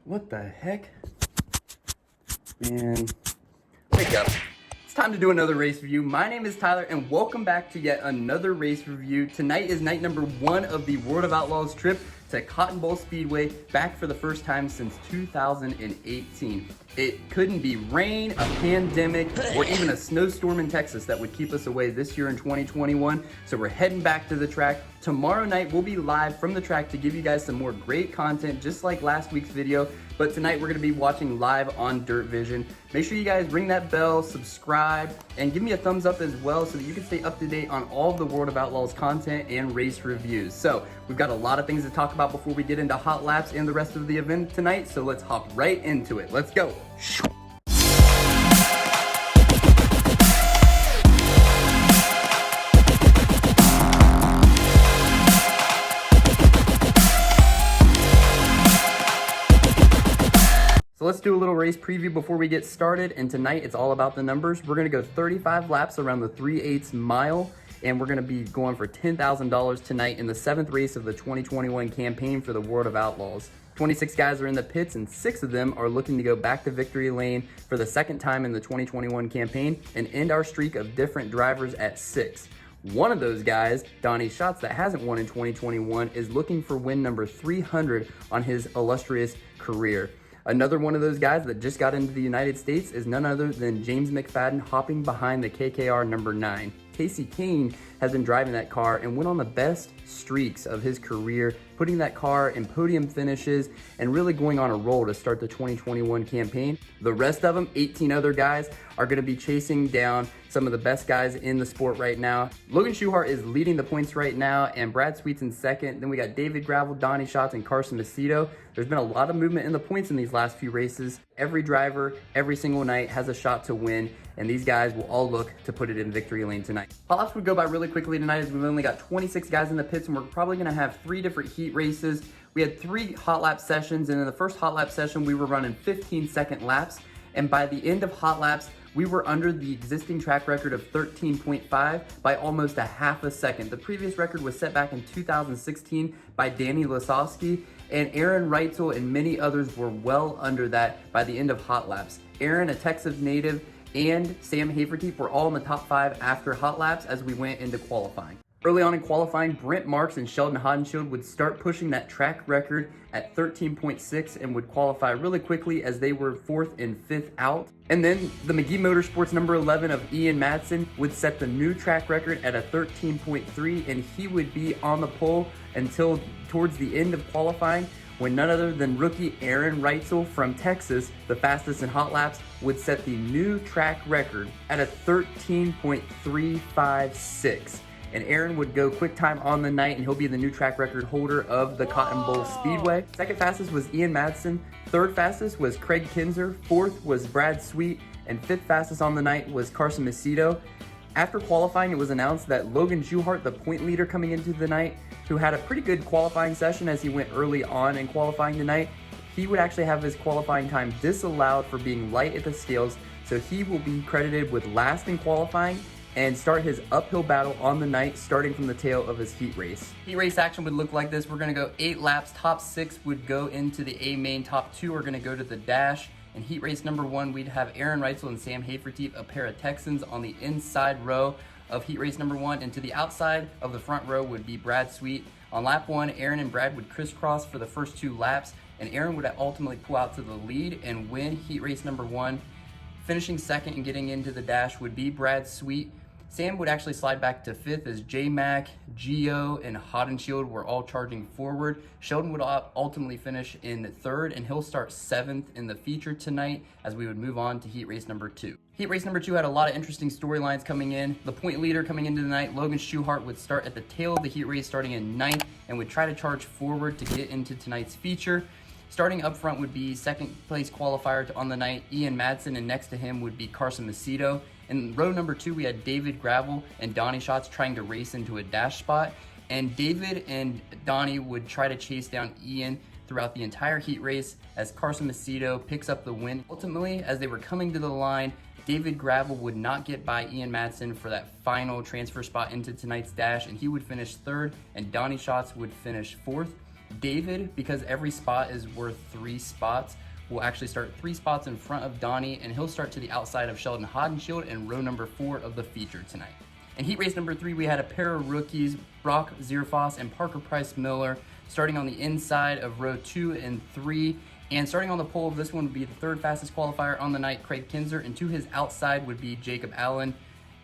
What the heck? Man, wake up. It's time to do another race review. My name is Tyler and welcome back to yet another race review. Tonight is night number 1 of the World of Outlaws trip to Cotton Bowl Speedway, back for the first time since 2018. It couldn't be rain, a pandemic, or even a snowstorm in Texas that would keep us away this year in 2021. So we're heading back to the track. Tomorrow night, we'll be live from the track to give you guys some more great content, just like last week's video. But tonight, we're gonna be watching live on Dirt Vision. Make sure you guys ring that bell, subscribe, and give me a thumbs up as well so that you can stay up to date on all of the World of Outlaws content and race reviews. So we've got a lot of things to talk about before we get into hot laps and the rest of the event tonight. So let's hop right into it. Let's go. So let's do a little race preview before we get started. And tonight it's all about the numbers. We're gonna go 35 laps around the 3/8 mile. And we're gonna be going for $10,000 tonight in the 7th race of the 2021 campaign for the World of Outlaws. 26 guys are in the pits and 6 of them are looking to go back to victory lane for the 2nd time in the 2021 campaign and end our streak of different drivers at 6. One of those guys, Donnie Schatz, that hasn't won in 2021, is looking for win number 300 on his illustrious career. Another one of those guys that just got into the United States is none other than James Mcfadden, hopping behind the KKR number 9. Kane has been driving that car and went on the best streaks of his career, putting that car in podium finishes and really going on a roll to start the 2021 campaign. The rest of them, 18 other guys, are going to be chasing down some of the best guys in the sport right now. Logan Schuchart is leading the points right now, and Brad Sweet's in 2nd. Then we got David Gravel, Donnie Schatz, and Carson Macedo. There's been a lot of movement in the points in these last few races. Every driver, every single night has a shot to win, and these guys will all look to put it in victory lane tonight. Hot laps would go by really quickly tonight as we've only got 26 guys in the pits, and we're probably gonna have 3 different heat races. We had 3 hot lap sessions, and in the first hot lap session, we were running 15-second laps, and by the end of hot laps, we were under the existing track record of 13.5 by almost a half a second. The previous record was set back in 2016 by Danny Lasowski, and Aaron Reitzel and many others were well under that by the end of hot laps. Aaron, a Texas native, and Sam Hafertepe were all in the top 5 after hot laps as we went into qualifying. Early on in qualifying, Brent Marks and Sheldon Hodenshield would start pushing that track record at 13.6 and would qualify really quickly as they were 4th and 5th out. And then the McGee Motorsports number 11 of Ian Madsen would set the new track record at a 13.3, and he would be on the pole until towards the end of qualifying, when none other than rookie Aaron Reitzel from Texas, the fastest in hot laps, would set the new track record at a 13.356. And Aaron would go quick time on the night, and he'll be the new track record holder of the Cotton Bowl Speedway. 2nd fastest was Ian Madsen, 3rd fastest was Craig Kinzer, 4th was Brad Sweet, and 5th fastest on the night was Carson Macedo. After qualifying, it was announced that Logan Schuchart, the point leader coming into the night, who had a pretty good qualifying session as he went early on in qualifying tonight, he would actually have his qualifying time disallowed for being light at the scales, so he will be credited with last in qualifying and start his uphill battle on the night, starting from the tail of his heat race. Heat race action would look like this. We're gonna go 8 laps. Top 6 would go into the A main. Top 2 are gonna go to the dash. In heat race number 1, we'd have Aaron Reitzel and Sam Hafertepe, a pair of Texans, on the inside row of heat race number 1, and to the outside of the front row would be Brad Sweet. On lap 1, Aaron and Brad would crisscross for the first 2 laps, and Aaron would ultimately pull out to the lead and win heat race number 1. Finishing 2nd and getting into the dash would be Brad Sweet. Sam would actually slide back to 5th as J-Mac, Gio, and Hodenshield were all charging forward. Sheldon would ultimately finish in 3rd, and he'll start 7th in the feature tonight as we would move on to heat race number 2. Heat race number 2 had a lot of interesting storylines coming in. The point leader coming into the night, Logan Schuchart, would start at the tail of the heat race starting in 9th and would try to charge forward to get into tonight's feature. Starting up front would be 2nd place qualifier on the night, Ian Madsen, and next to him would be Carson Macedo. In row number 2, we had David Gravel and Donnie Schatz trying to race into a dash spot, and David and Donnie would try to chase down Ian throughout the entire heat race as Carson Macedo picks up the win. Ultimately, as they were coming to the line, David Gravel would not get by Ian Madsen for that final transfer spot into tonight's dash, and he would finish 3rd, and Donnie Schatz would finish 4th. David, because every spot is worth 3 spots, will actually start 3 spots in front of Donnie, and he'll start to the outside of Sheldon Hodenshield in row number 4 of the feature tonight. In heat race number 3, we had a pair of rookies, Brock Zierfoss and Parker Price Miller, starting on the inside of row 2 and 3. And starting on the pole of this one would be the 3rd fastest qualifier on the night, Craig Kinzer, and to his outside would be Jacob Allen.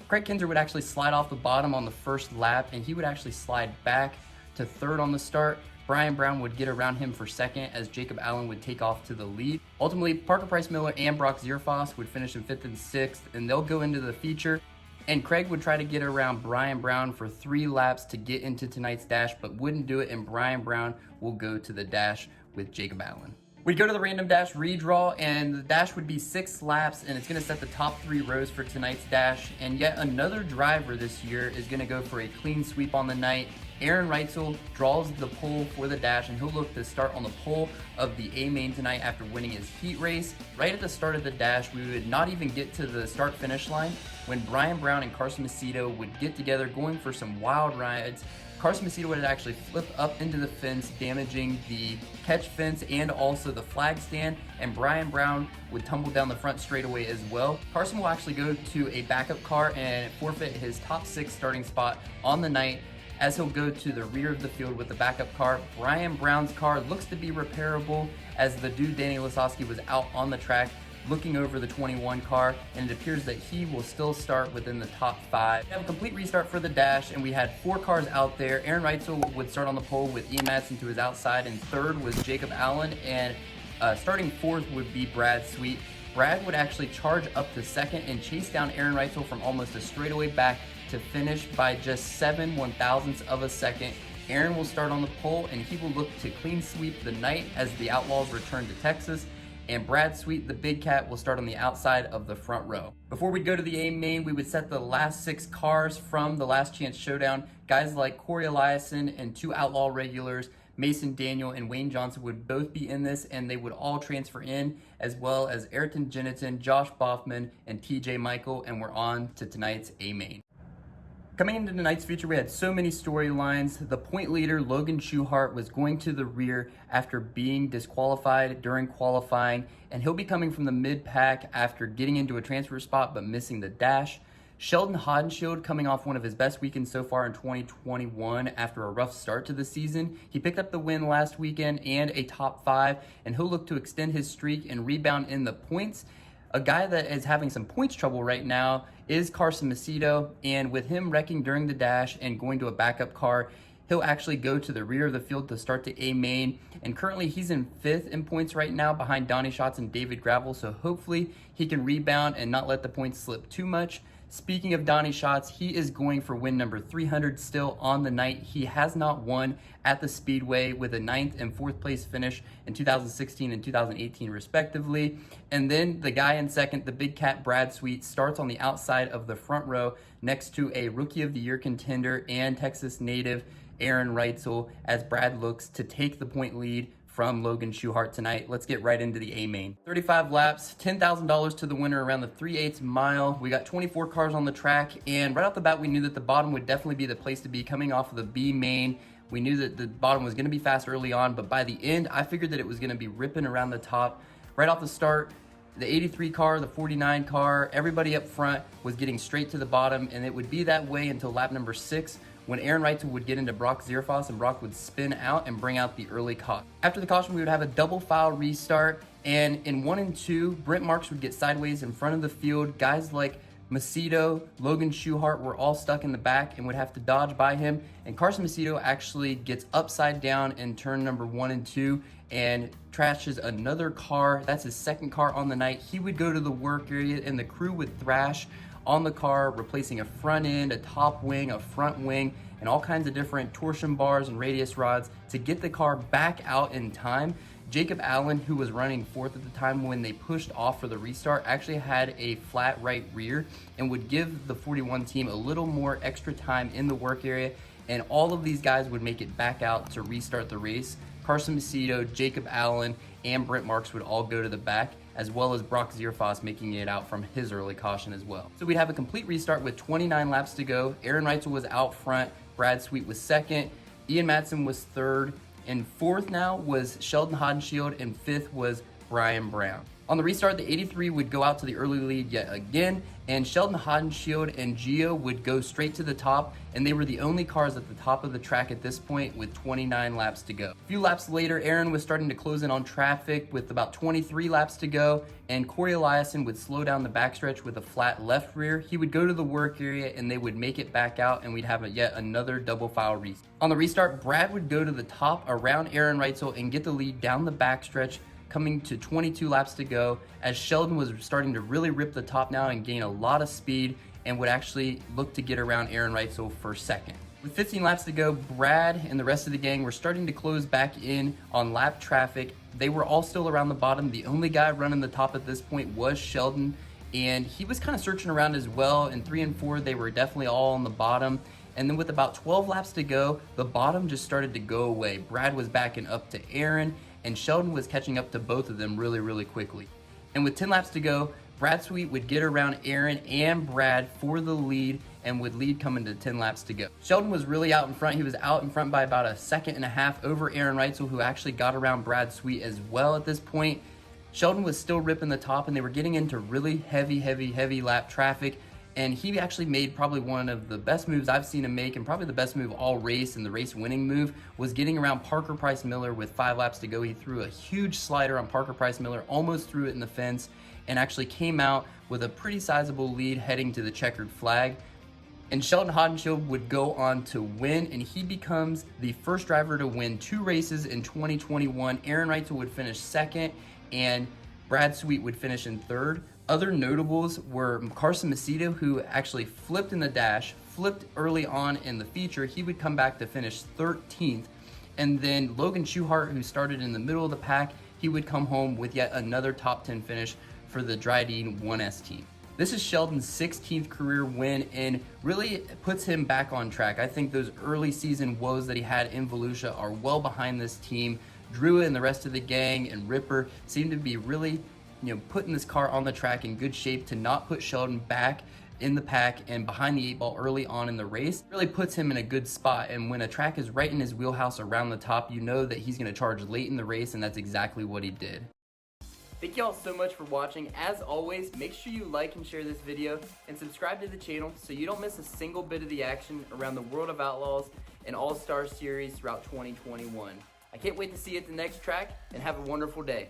Craig Kinzer would actually slide off the bottom on the first lap, and he would actually slide back to 3rd on the start. Brian Brown would get around him for 2nd as Jacob Allen would take off to the lead. Ultimately, Parker Price Miller and Brock Zierfoss would finish in 5th and 6th, and they'll go into the feature. And Craig would try to get around Brian Brown for 3 laps to get into tonight's dash, but wouldn't do it, and Brian Brown will go to the dash with Jacob Allen. We'd go to the random dash redraw, and the dash would be 6 laps, and it's going to set the top 3 rows for tonight's dash. And yet another driver this year is going to go for a clean sweep on the night. Aaron Reitzel draws the pole for the dash, and he'll look to start on the pole of the A main tonight after winning his heat race. Right at the start of the dash, we would not even get to the start finish line when Brian Brown and Carson Macedo would get together going for some wild rides. Carson Macedo would actually flip up into the fence, damaging the catch fence and also the flag stand, and Brian Brown would tumble down the front straightaway as well. Carson will actually go to a backup car and forfeit his top 6 starting spot on the night, as he'll go to the rear of the field with the backup car. Brian Brown's car looks to be repairable, as the dude Danny Lasowski was out on the track looking over the 21 car, and it appears that he will still start within the top 5. We have a complete restart for the dash, and we had 4 cars out there. Aaron Reitzel would start on the pole with Ian Madsen to his outside, and 3rd was Jacob Allen, and starting 4th would be Brad Sweet. Brad would actually charge up to 2nd and chase down Aaron Reitzel from almost a straightaway back to finish by just 7/1000ths of a second. Aaron will start on the pole, and he will look to clean sweep the night as the Outlaws return to Texas. And Brad Sweet, the big cat, will start on the outside of the front row. Before we go to the A main, we would set the last 6 cars from the Last Chance Showdown. Guys like Corey Eliason and 2 Outlaw regulars, Mason Daniel and Wayne Johnson, would both be in this, and they would all transfer in, as well as Ayrton Jennison, Josh Boffman, and TJ Michael, and we're on to tonight's A main. Coming into tonight's feature, we had so many storylines. The point leader, Logan Schuchart, was going to the rear after being disqualified during qualifying, and he'll be coming from the mid-pack after getting into a transfer spot but missing the dash. Sheldon Hodenshield, coming off one of his best weekends so far in 2021 after a rough start to the season. He picked up the win last weekend and a top 5, and he'll look to extend his streak and rebound in the points. A guy that is having some points trouble right now is Carson Macedo, and with him wrecking during the dash and going to a backup car, he'll actually go to the rear of the field to start the A main, and currently he's in 5th in points right now behind Donnie Schatz and David Gravel, so hopefully he can rebound and not let the points slip too much. Speaking of Donnie Schatz, he is going for win number 300 still on the night. He has not won at the Speedway, with a 9th and 4th place finish in 2016 and 2018 respectively. And then the guy in 2nd, the big cat Brad Sweet, starts on the outside of the front row next to a Rookie of the Year contender and Texas native Aaron Reitzel, as Brad looks to take the point lead from Logan Schuchart tonight. Let's get right into the A main. 35 laps, $10,000 to the winner around the 3/8 mile. We got 24 cars on the track, and right off the bat, we knew that the bottom would definitely be the place to be coming off of the B main. We knew that the bottom was gonna be fast early on, but by the end, I figured that it was gonna be ripping around the top. Right off the start, the 83 car, the 49 car, everybody up front was getting straight to the bottom, and it would be that way until lap number 6, when Aaron Reitzel would get into Brock Zierfoss, and Brock would spin out and bring out the early caution. After the caution, we would have a double file restart, and in 1 and 2, Brent Marks would get sideways in front of the field. Guys like Macedo, Logan Schuchart were all stuck in the back and would have to dodge by him, and Carson Macedo actually gets upside down in turn number 1 and 2 and trashes another car. That's his 2nd car on the night. He would go to the work area, and the crew would thrash on the car, replacing a front end, a top wing, a front wing, and all kinds of different torsion bars and radius rods to get the car back out in time. Jacob Allen, who was running 4th at the time when they pushed off for the restart, actually had a flat right rear and would give the 41 team a little more extra time in the work area, and all of these guys would make it back out to restart the race. Carson Macedo, Jacob Allen, and Brent Marks would all go to the back, as well as Brock Zierfoss making it out from his early caution as well. So we'd have a complete restart with 29 laps to go. Aaron Reitzel was out front, Brad Sweet was 2nd, Ian Madsen was 3rd, and fourth now was Sheldon Hodenshield, and fifth was Brian Brown. On the restart, the 83 would go out to the early lead yet again, and Sheldon Hodenshield and Gio would go straight to the top, and they were the only cars at the top of the track at this point with 29 laps to go. A few laps later, Aaron was starting to close in on traffic with about 23 laps to go, and Corey Eliason would slow down the backstretch with a flat left rear. He would go to the work area, and they would make it back out, and we'd have yet another double file restart. On the restart, Brad would go to the top around Aaron Reitzel and get the lead down the backstretch, coming to 22 laps to go, as Sheldon was starting to really rip the top now and gain a lot of speed and would actually look to get around Aaron Reitzel for second. With 15 laps to go, Brad and the rest of the gang were starting to close back in on lap traffic. They were all still around the bottom. The only guy running the top at this point was Sheldon, and he was kind of searching around as well. In 3 and 4, they were definitely all on the bottom. And then with about 12 laps to go, the bottom just started to go away. Brad was backing up to Aaron, and Sheldon was catching up to both of them really, really quickly. And with 10 laps to go, Brad Sweet would get around Aaron and Brad for the lead, and would lead coming to 10 laps to go. Sheldon was really out in front. He was out in front by about a second and a half over Aaron Reitzel, who actually got around Brad Sweet as well at this point. Sheldon was still ripping the top, and they were getting into really heavy lap traffic. And he actually made probably one of the best moves I've seen him make, and probably the best move all race, and the race winning move was getting around Parker Price Miller with 5 laps to go. He threw a huge slider on Parker Price Miller, almost threw it in the fence, and actually came out with a pretty sizable lead heading to the checkered flag. And Sheldon Hodenshield would go on to win, and he becomes the first driver to win 2 races in 2021. Aaron Reitzel would finish second, and Brad Sweet would finish in third. Other notables were Carson Macedo, who actually flipped in the dash, flipped early on in the feature. He would come back to finish 13th. And then Logan Schuchart, who started in the middle of the pack, he would come home with yet another top 10 finish for the Dryden 1S team. This is Sheldon's 16th career win, and really puts him back on track. I think those early season woes that he had in Volusia are well behind this team. Drew and the rest of the gang and Ripper seem to be really putting this car on the track in good shape to not put Sheldon back in the pack and behind the 8 ball early on in the race. Really puts him in a good spot, and when a track is right in his wheelhouse around the top, you know that he's going to charge late in the race, and that's exactly what he did. Thank y'all so much for watching. As always, make sure you like and share this video and subscribe to the channel so you don't miss a single bit of the action around the world of Outlaws and All-Star Series throughout 2021. I can't wait to see you at the next track, and have a wonderful day.